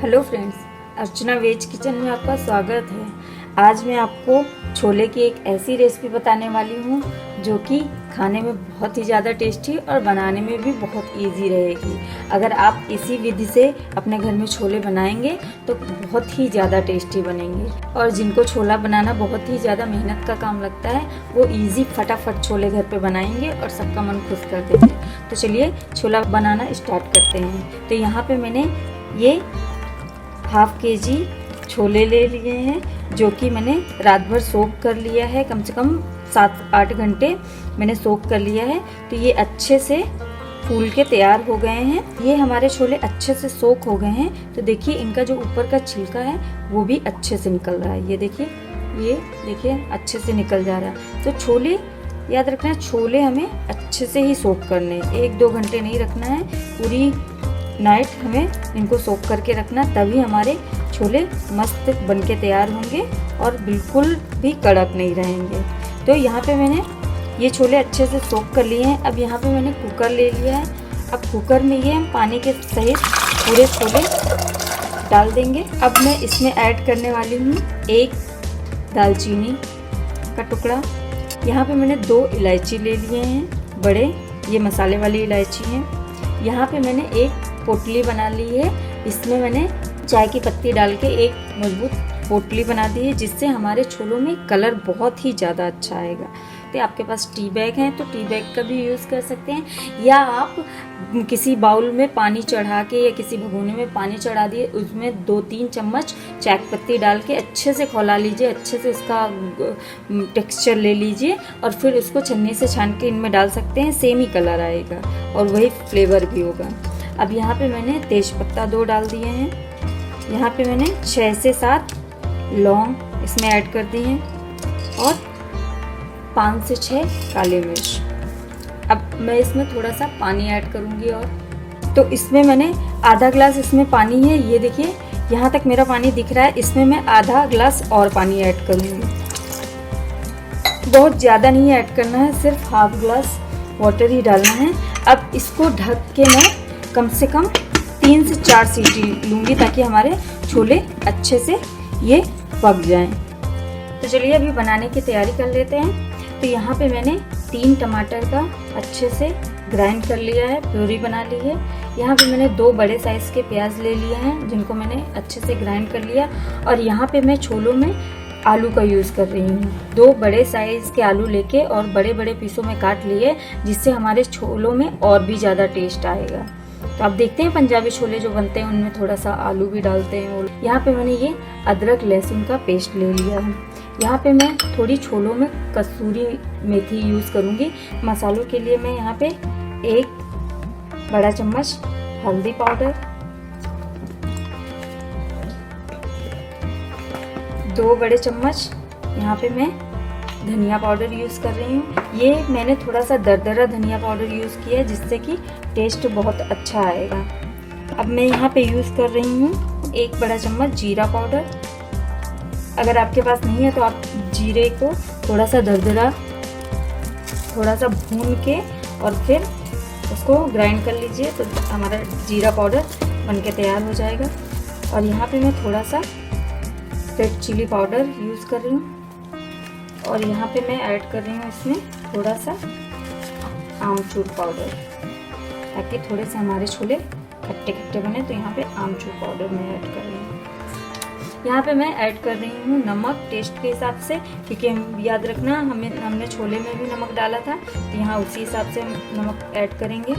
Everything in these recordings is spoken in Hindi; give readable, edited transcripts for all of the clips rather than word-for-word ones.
हेलो फ्रेंड्स, अर्चना वेज किचन में आपका स्वागत है। आज मैं आपको छोले की एक ऐसी रेसिपी बताने वाली हूँ जो कि खाने में बहुत ही ज़्यादा टेस्टी और बनाने में भी बहुत इजी रहेगी। अगर आप इसी विधि से अपने घर में छोले बनाएंगे तो बहुत ही ज़्यादा टेस्टी बनेंगे। और जिनको छोला बनाना बहुत ही ज़्यादा मेहनत का काम लगता है वो इजी फटाफट छोले घर पे बनाएंगे और सबका मन खुश कर देंगे। तो चलिए छोला बनाना स्टार्ट करते हैं। तो यहाँ पे मैंने ये हाफ केजी छोले ले लिए हैं जो कि मैंने रात भर सोक कर लिया है। कम से कम 7-8 घंटे मैंने सोक कर लिया है। तो ये अच्छे से फूल के तैयार हो गए हैं। ये हमारे छोले अच्छे से सोक हो गए हैं। तो देखिए इनका जो ऊपर का छिलका है वो भी अच्छे से निकल रहा है। ये देखिए अच्छे से निकल जा रहा है। तो छोले याद रखना, छोले हमें अच्छे से ही सोक करने, 1-2 घंटे नहीं रखना है, पूरी नाइट हमें इनको सोक करके रखना, तभी हमारे छोले मस्त बनके तैयार होंगे और बिल्कुल भी कड़क नहीं रहेंगे। तो यहाँ पे मैंने ये छोले अच्छे से सोक कर लिए हैं। अब यहाँ पे मैंने कुकर ले लिया है। अब कुकर में ये हम पानी के सहित पूरे छोले डाल देंगे। अब मैं इसमें ऐड करने वाली हूँ 1 दालचीनी का टुकड़ा। यहाँ पे मैंने 2 इलायची ले लिए हैं बड़े, ये मसाले वाली इलायची हैं। यहाँ पे मैंने एक पोटली बना ली है। इसमें मैंने चाय की पत्ती डाल के एक मजबूत पोटली बना दी है जिससे हमारे छोलों में कलर बहुत ही ज़्यादा अच्छा आएगा। तो आपके पास टी बैग है तो टी बैग का भी यूज़ कर सकते हैं, या आप किसी बाउल में पानी चढ़ा के या किसी भगोने में पानी चढ़ा दिए, उसमें 2-3 चम्मच चाय की पत्ती डाल के अच्छे से खौला लीजिए, अच्छे से इसका टेक्सचर ले लीजिए और फिर उसको छन्नी से छान के इनमें डाल सकते हैं। सेम ही कलर आएगा और वही फ्लेवर भी होगा। अब यहाँ पे मैंने तेज़पत्ता 2 डाल दिए हैं। यहाँ पे मैंने 6 से 7 लौंग इसमें ऐड कर दी हैं और 5 से 6 काली मिर्च। अब मैं इसमें थोड़ा सा पानी ऐड करूँगी और तो इसमें मैंने आधा ग्लास इसमें पानी है। ये देखिए यहाँ तक मेरा पानी दिख रहा है। इसमें मैं आधा ग्लास और पानी ऐड करूँगी। बहुत ज़्यादा नहीं ऐड करना है, सिर्फ हाफ ग्लास वाटर ही डालना है। अब इसको ढक के मैं कम से कम 3 से 4 सीटी लूँगी ताकि हमारे छोले अच्छे से ये पक जाएं। तो चलिए अभी बनाने की तैयारी कर लेते हैं। तो यहाँ पे मैंने 3 टमाटर का अच्छे से ग्राइंड कर लिया है, प्यूरी बना ली है। यहाँ पे मैंने 2 बड़े साइज़ के प्याज ले लिए हैं जिनको मैंने अच्छे से ग्राइंड कर लिया। और यहाँ पे मैं छोलों में आलू का यूज़ कर रही हूँ। 2 बड़े साइज़ के आलू लेके और बड़े बड़े पीसों में काट लिए जिससे हमारे छोलों में और भी ज़्यादा टेस्ट आएगा। तो आप देखते हैं पंजाबी छोले जो बनते हैं उनमें थोड़ा सा आलू भी डालते हैं। यहाँ पे मैंने ये अदरक लहसुन का पेस्ट ले लिया है। यहाँ पे मैं थोड़ी छोलों में कसूरी मेथी यूज़ करूँगी। मसालों के लिए मैं यहाँ पे 1 बड़ा चम्मच हल्दी पाउडर, 2 बड़े चम्मच यहाँ पे मैं धनिया पाउडर यूज़ कर रही हूँ। ये मैंने थोड़ा सा दरदरा धनिया पाउडर यूज़ किया है जिससे कि टेस्ट बहुत अच्छा आएगा। अब मैं यहाँ पे यूज़ कर रही हूँ 1 बड़ा चम्मच जीरा पाउडर। अगर आपके पास नहीं है तो आप जीरे को थोड़ा सा दरदरा थोड़ा सा भून के और फिर उसको ग्राइंड कर लीजिए तो हमारा जीरा पाउडर बनके तैयार हो जाएगा। और यहाँ पे मैं थोड़ा सा रेड चिली पाउडर यूज़ कर रही हूँ और यहाँ पे मैं ऐड कर रही हूँ इसमें थोड़ा सा आमचूर पाउडर ताकि थोड़े से हमारे छोले खट्टे खट्टे बने। तो यहाँ पे आमचूर पाउडर मैं ऐड कर रही हूँ। यहाँ पे मैं ऐड कर रही हूँ नमक टेस्ट के हिसाब से, क्योंकि हम याद रखना हमने छोले में भी नमक डाला था तो यहाँ उसी हिसाब से हम नमक ऐड करेंगे।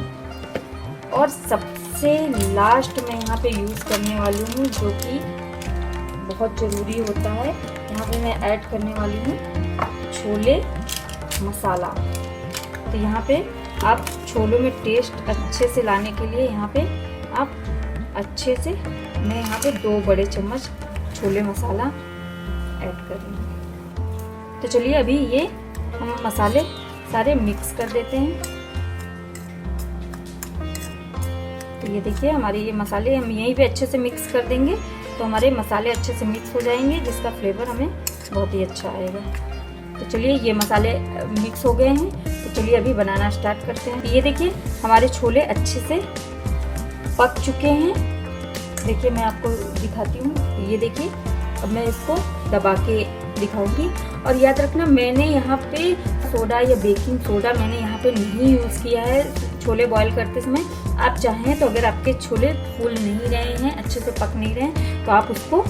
और सबसे लास्ट में यहाँ पे यूज़ करने वाली हूँ जो कि बहुत ज़रूरी होता है, यहाँ पे मैं ऐड करने वाली हूँ छोले मसाला। तो यहाँ पे आप छोलों में टेस्ट अच्छे से लाने के लिए यहाँ पे आप अच्छे से मैं यहाँ पे 2 बड़े चम्मच छोले मसाला ऐड कर रही हूँ। तो चलिए अभी ये हम मसाले सारे मिक्स कर देते हैं। तो ये देखिए हमारे ये मसाले हम यहीं पे अच्छे से मिक्स कर देंगे तो हमारे मसाले अच्छे से मिक्स हो जाएंगे जिसका फ्लेवर हमें बहुत ही अच्छा आएगा। तो चलिए ये मसाले मिक्स हो गए हैं। तो चलिए अभी बनाना स्टार्ट करते हैं। ये देखिए हमारे छोले अच्छे से पक चुके हैं देखिए मैं आपको दिखाती हूँ। ये देखिए अब मैं इसको दबा के दिखाऊंगी। और याद रखना मैंने यहाँ पे सोडा या बेकिंग सोडा मैंने यहाँ पे नहीं यूज़ किया है छोले बॉईल करते समय। आप चाहें तो अगर आपके छोले फूल नहीं रहे हैं, अच्छे से पक नहीं रहे हैं, तो आप उसको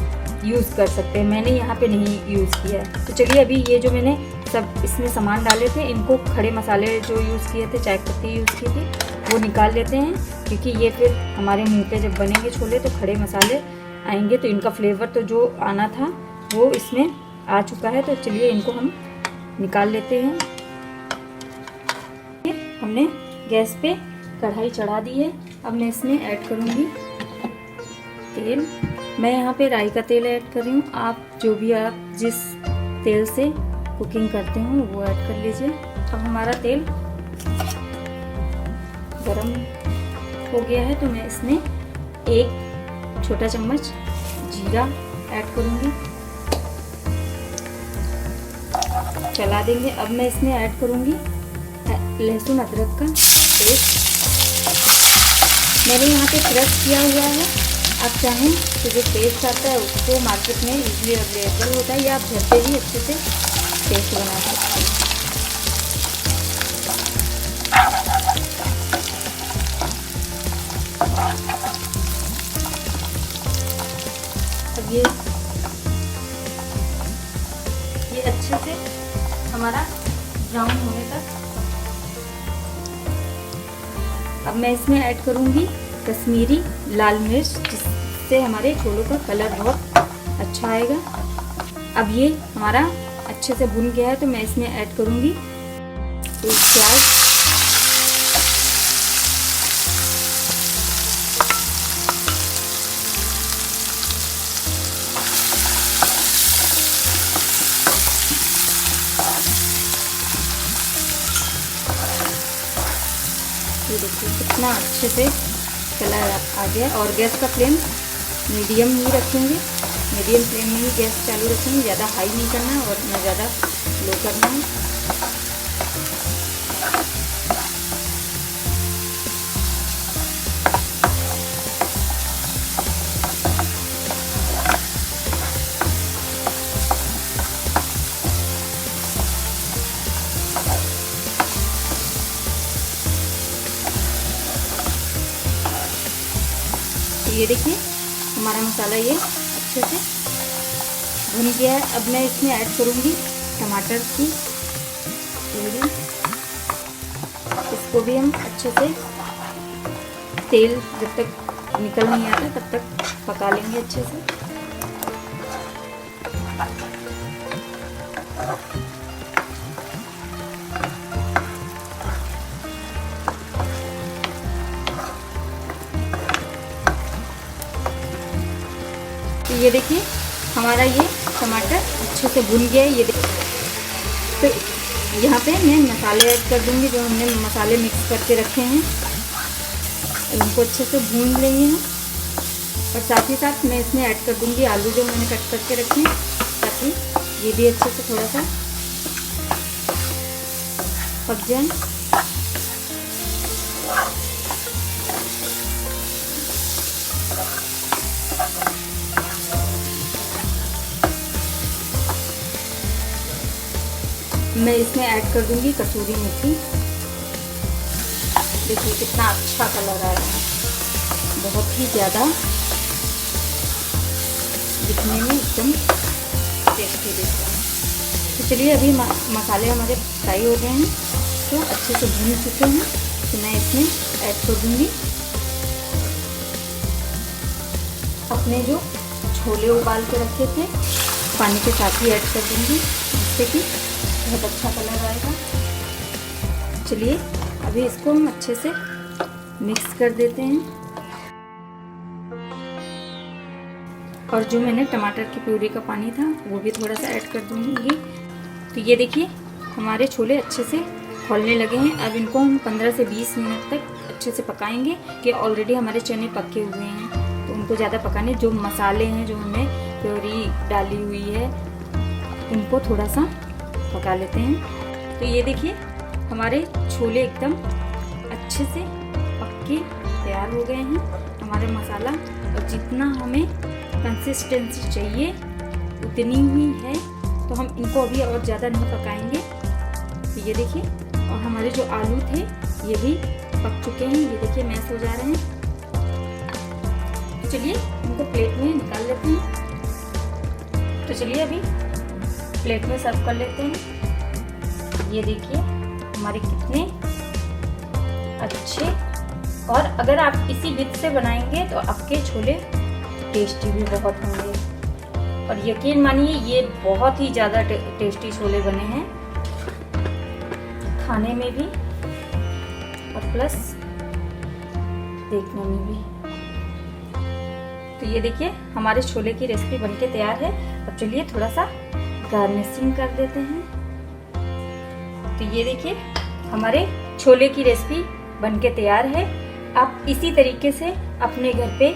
यूज़ कर सकते हैं। मैंने यहाँ पे नहीं यूज़ किया है। तो चलिए अभी ये जो मैंने सब इसमें सामान डाले थे, इनको खड़े मसाले जो यूज़ किए थे, चाय पत्ती यूज़ की थी, वो निकाल लेते हैं। क्योंकि ये फिर हमारे मुंह पे जब बनेंगे छोले तो खड़े मसाले आएंगे, तो इनका फ्लेवर तो जो आना था वो इसमें आ चुका है। तो चलिए इनको हम निकाल लेते हैं। हमने गैस पे कढ़ाई चढ़ा दी है। अब मैं इसमें ऐड करूँगी तेल। मैं यहाँ पे राई का तेल ऐड कर रही हूँ। आप जो भी आप जिस तेल से कुकिंग करते हो वो ऐड कर लीजिए। अब हमारा तेल गरम हो गया है, तो मैं इसमें 1 छोटा चम्मच जीरा ऐड करूँगी। चला देंगे। अब मैं इसमें ऐड करूँगी लहसुन अदरक का पेस्ट। मैंने यहाँ पे क्रश किया हुआ है। आप चाहें तो जो पेस्ट आता है उसको मार्केट में इजीली अवेलेबल होता है, या आप घर पे भी अच्छे से पेस्ट बना सकते हैं। अब ये अच्छे से हमारा ब्राउन होने तक। अब मैं इसमें ऐड करूँगी कश्मीरी लाल मिर्च, जिससे हमारे छोलों का कलर बहुत अच्छा आएगा। अब ये हमारा अच्छे से भुन गया है, तो मैं इसमें ऐड करूँगी एक प्याज। ये देखिए कितना अच्छे से कलर आ गया। और गैस का फ्लेम मीडियम ही रखेंगे, मीडियम फ्लेम में ही गैस चालू रखेंगे। ज़्यादा हाई नहीं करना और न ज़्यादा लो करना है। ये देखिए हमारा मसाला ये अच्छे से भुन गया है। अब मैं इसमें ऐड करूँगी टमाटर की प्यूरी। इसको भी हम अच्छे से तेल जब तक निकल नहीं आता तब तक पका लेंगे अच्छे से। तो ये देखिए हमारा ये टमाटर अच्छे से भुन गया है। ये देखिए, तो यहाँ पे मैं मसाले ऐड कर दूँगी जो हमने मसाले मिक्स करके रखे हैं। इनको अच्छे से भून लेंगे हम। और साथ ही साथ मैं इसमें ऐड कर दूँगी आलू जो मैंने कट करके रखे हैं, ताकि ये भी अच्छे से थोड़ा सा पक जाए। मैं इसमें ऐड कर दूंगी कसूरी मेथी। देखिए कितना अच्छा कलर आ रहा है, बहुत ही ज़्यादा दिखने में एकदम टेस्टी दिख रहा है। तो चलिए अभी मसाले हमारे फ्राई हो गए हैं, तो अच्छे से भून चुके हैं। तो मैं इसमें ऐड कर दूंगी अपने जो छोले उबाल के रखे थे, पानी के साथ ही ऐड कर दूंगी, जिससे कि बहुत अच्छा कलर आएगा। चलिए अभी इसको हम अच्छे से मिक्स कर देते हैं। और जो मैंने टमाटर की प्यूरी का पानी था वो भी थोड़ा सा ऐड कर दूंगी। तो ये देखिए हमारे छोले अच्छे से खौलने लगे हैं। अब इनको हम 15 से 20 मिनट तक अच्छे से पकाएंगे, कि ऑलरेडी हमारे चने पके हुए हैं, तो उनको ज़्यादा पकाने। जो मसाले हैं जो हमने प्यूरी डाली हुई है उनको थोड़ा सा पका लेते हैं। तो ये देखिए हमारे छोले एकदम अच्छे से पक के तैयार हो गए हैं। हमारे मसाला और जितना हमें कंसिस्टेंसी चाहिए उतनी ही है, तो हम इनको अभी और ज़्यादा नहीं पकाएंगे। तो ये देखिए, और हमारे जो आलू थे ये भी पक चुके हैं, ये देखिए मैश हो जा रहे हैं। तो चलिए इनको प्लेट में निकाल लेते हैं। तो चलिए अभी प्लेट में सर्व कर लेते हैं। ये देखिए हमारे कितने अच्छे, और अगर आप इसी विध से बनाएंगे तो आपके छोले टेस्टी भी बहुत होंगे। और यकीन मानिए ये बहुत ही ज़्यादा टेस्टी छोले बने हैं, खाने में भी और प्लस देखने में भी। तो ये देखिए हमारे छोले की रेसिपी बनके तैयार है। अब चलिए थोड़ा सा गार्निशिंग कर देते हैं। तो ये देखिए हमारे छोले की रेसिपी बनके तैयार है। आप इसी तरीके से अपने घर पे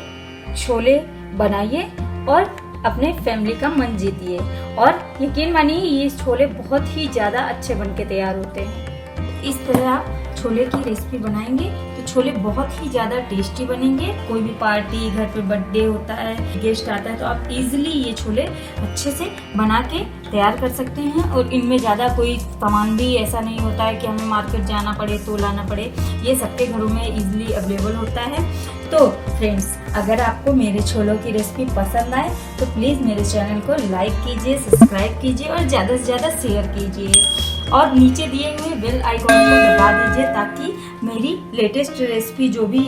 छोले बनाइए और अपने फैमिली का मन जीतिए, और यकीन मानिए ये छोले बहुत ही ज़्यादा अच्छे बनके तैयार होते हैं। इस तरह आप छोले की रेसिपी बनाएंगे तो छोले बहुत ही ज़्यादा टेस्टी बनेंगे। कोई भी पार्टी, घर पे बर्थडे होता है, गेस्ट आता है, तो आप इजीली ये छोले अच्छे से बना के तैयार कर सकते हैं। और इनमें ज़्यादा कोई सामान भी ऐसा नहीं होता है कि हमें मार्केट जाना पड़े तो लाना पड़े, ये सबके घरों में इजीली अवेलेबल होता है। तो फ्रेंड्स, अगर आपको मेरे छोलों की रेसिपी पसंद आए तो प्लीज़ मेरे चैनल को लाइक कीजिए, सब्सक्राइब कीजिए और ज़्यादा से ज़्यादा शेयर कीजिए, और नीचे दिए हुए बेल आइकॉन को दबा दीजिए ताकि मेरी लेटेस्ट रेसिपी जो भी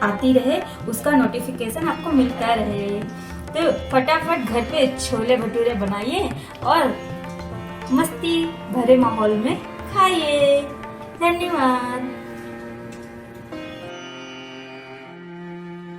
आती रहे उसका नोटिफिकेशन आपको मिलता रहे। तो फटाफट घर पे छोले भटूरे बनाइए और मस्ती भरे माहौल में खाइए। धन्यवाद।